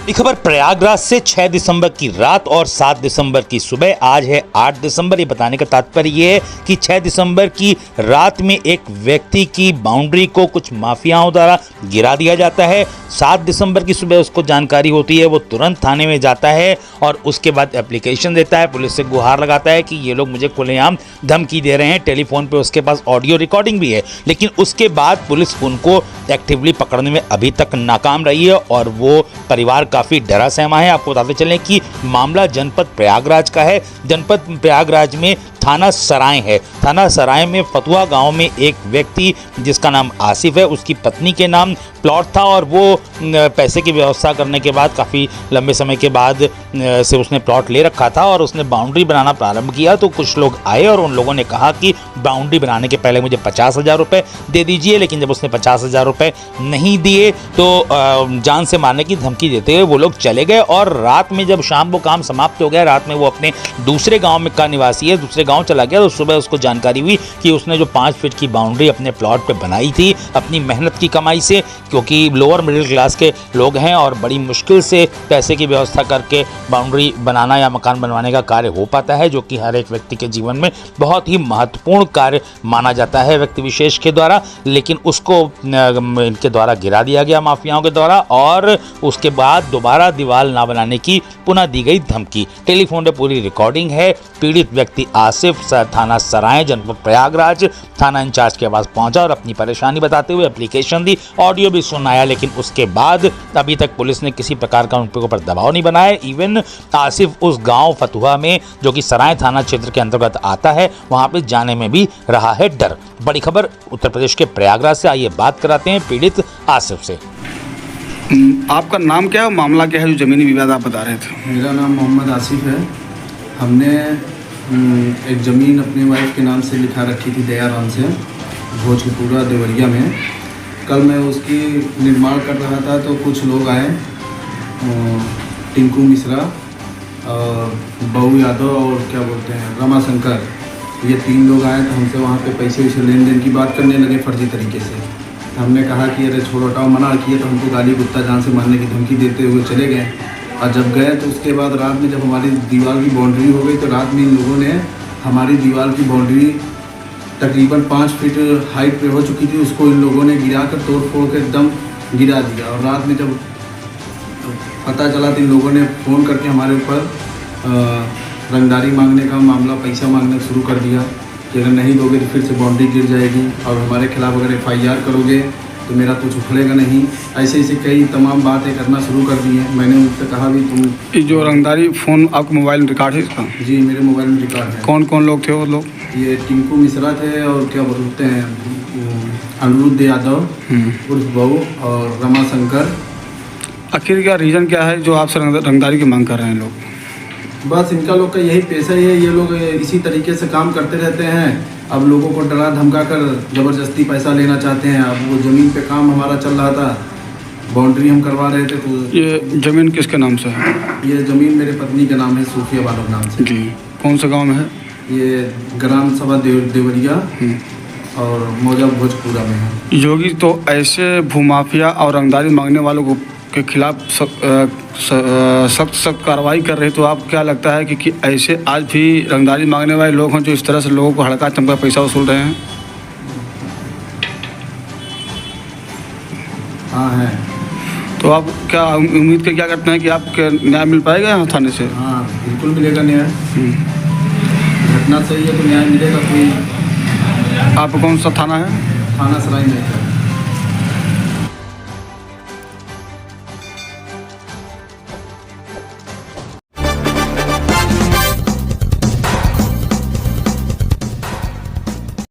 बड़ी खबर प्रयागराज से 6 दिसंबर की रात और 7 दिसंबर की सुबह। आज है 8 दिसंबर। ये बताने का तात्पर्य ये है कि 6 दिसंबर की रात में एक व्यक्ति की बाउंड्री को कुछ माफियाओं द्वारा गिरा दिया जाता है। 7 दिसंबर की सुबह उसको जानकारी होती है, वो तुरंत थाने में जाता है और उसके बाद एप्लीकेशन देता है, पुलिस से गुहार लगाता है कि ये लोग मुझे खुलेआम धमकी दे रहे हैं। टेलीफोन पे उसके पास ऑडियो रिकॉर्डिंग भी है, लेकिन उसके बाद पुलिस उनको एक्टिवली पकड़ने में अभी तक नाकाम रही है और वो परिवार काफ़ी डरा सहमा है। आपको बताते चलें कि मामला जनपद प्रयागराज का है। जनपद प्रयागराज में थाना सराय है। थाना सराय में फतुहा गांव में एक व्यक्ति जिसका नाम आसिफ है, उसकी पत्नी के नाम प्लॉट था और वो पैसे की व्यवस्था करने के बाद काफ़ी लंबे समय के बाद से उसने प्लॉट ले रखा था और उसने बाउंड्री बनाना प्रारंभ किया। तो कुछ लोग आए और उन लोगों ने कहा कि बाउंड्री बनाने के पहले मुझे 50,000 रुपये दे दीजिए, लेकिन जब उसने 50,000 रुपये नहीं दिए तो जान से मारने की धमकी देते हुए वो लोग चले गए। और रात में जब शाम को काम समाप्त हो गया, रात में वो अपने दूसरे गाँव में का निवासी है, दूसरे गाँव चला गया। तो सुबह उसको जानकारी हुई कि उसने जो 5 फीट की बाउंड्री अपने प्लॉट पे बनाई थी अपनी मेहनत की कमाई से, क्योंकि लोअर मिडिल क्लास के लोग हैं और बड़ी मुश्किल से पैसे की व्यवस्था करके बाउंड्री बनाना या मकान बनवाने का कार्य हो पाता है, जो कि हर एक व्यक्ति के जीवन में बहुत ही महत्वपूर्ण कार्य माना जाता है व्यक्ति विशेष के द्वारा। लेकिन उसको इनके द्वारा गिरा दिया गया माफियाओं के द्वारा और उसके बाद दोबारा दीवार ना बनाने की पुनः दी गई धमकी। टेलीफोन पे पूरी रिकॉर्डिंग है। पीड़ित व्यक्ति आसिफ थाना सराय जनपद प्रयागराज थाना इंचार्ज के पास पहुंचा और अपनी परेशानी बताते हुए एप्लीकेशन दी, ऑडियो भी सुनाया। लेकिन उसके बाद अभी तक पुलिस ने किसी प्रकार का उनके ऊपर दबाव नहीं बनाया। इवन आसिफ उस गांव फतुहा में, जो कि सराय थाना क्षेत्र के अंतर्गत आता है, वहां पे जाने में भी रहा है डर। बड़ी खबर उत्तर प्रदेश के प्रयागराज से। आइए बात कराते हैं पीड़ित आसिफ से। आपका नाम क्या है, मामला क्या है, जो जमीनी विवाद आप बता रहे थे? मेरा नाम मोहम्मद आसिफ है। हमने एक ज़मीन अपनी वाइफ के नाम से लिखा रखी थी दयाराम से, भोजपुरा देवरिया में। कल मैं उसकी निर्माण कर रहा था तो कुछ लोग आए, टिंकू मिश्रा और बहू यादव और क्या बोलते हैं रमाशंकर, ये 3 लोग आए। तो हमसे वहाँ पे पैसे वैसे लेन देन की बात करने लगे फर्जी तरीके से। हमने कहा कि अरे छोड़ो हटाओ, मना किए तो हमको गाली गुत्ता जान से मारने की धमकी देते हुए चले गए। और जब गए तो उसके बाद रात में जब हमारी दीवार की बाउंड्री हो गई तो रात में इन लोगों ने हमारी दीवार की बाउंड्री तकरीबन 5 फीट हाइट पे हो चुकी थी, उसको इन लोगों ने गिरा कर तोड़ फोड़ कर एकदम गिरा दिया। और रात में जब पता चला तो इन लोगों ने फ़ोन करके हमारे ऊपर रंगदारी मांगने का मामला, पैसा मांगना शुरू कर दिया कि अगर नहीं दोगे तो फिर से बाउंड्री गिर जाएगी और हमारे खिलाफ अगर FIR करोगे तो मेरा कुछ उखड़ेगा नहीं। ऐसे ऐसे कई तमाम बातें करना शुरू कर दी हैं। मैंने उनसे कहा भी तुम ये जो रंगदारी फ़ोन आपके मोबाइल में रिकॉर्ड है इसका? जी मेरे मोबाइल में रिकॉर्ड है। कौन कौन लोग थे वो लोग? ये टिंकू मिश्रा थे और क्या बोलते हैं अनिरुद्ध यादव उर्फ बहू और रमाशंकर। आखिर क्या रीज़न क्या है जो आपसे रंगदारी की मांग कर रहे हैं लोग? बस इनका लोग का यही पेशा ही है। ये लोग इसी तरीके से काम करते रहते हैं। अब लोगों को डरा धमका कर ज़बरदस्ती पैसा लेना चाहते हैं। अब वो ज़मीन पे काम हमारा चल रहा था, बाउंड्री हम करवा रहे थे। तो ये ज़मीन किसके नाम से है? ये ज़मीन मेरे पत्नी के नाम है, सूफिया बानो नाम से। जी। कौन सा गांव में है? ये ग्राम सभा देवरिया और मौजा भोजपुरा में है। योगी तो ऐसे भूमाफिया और रंगदारी मांगने वालों को के खिलाफ सख्त कार्रवाई कर रहे, तो आप क्या लगता है कि ऐसे आज भी रंगदारी मांगने वाले लोग हैं जो इस तरह से लोगों को हड़का चमका पैसा वसूल रहे हैं? हाँ है। तो आप क्या उम्मीद के क्या करते हैं कि आपके न्याय मिल पाएगा यहाँ थाने से? हाँ बिल्कुल मिलेगा न्याय। घटना सही है तो न्याय मिलेगा। कोई आप कौन सा थाना है? थाना सराय में है।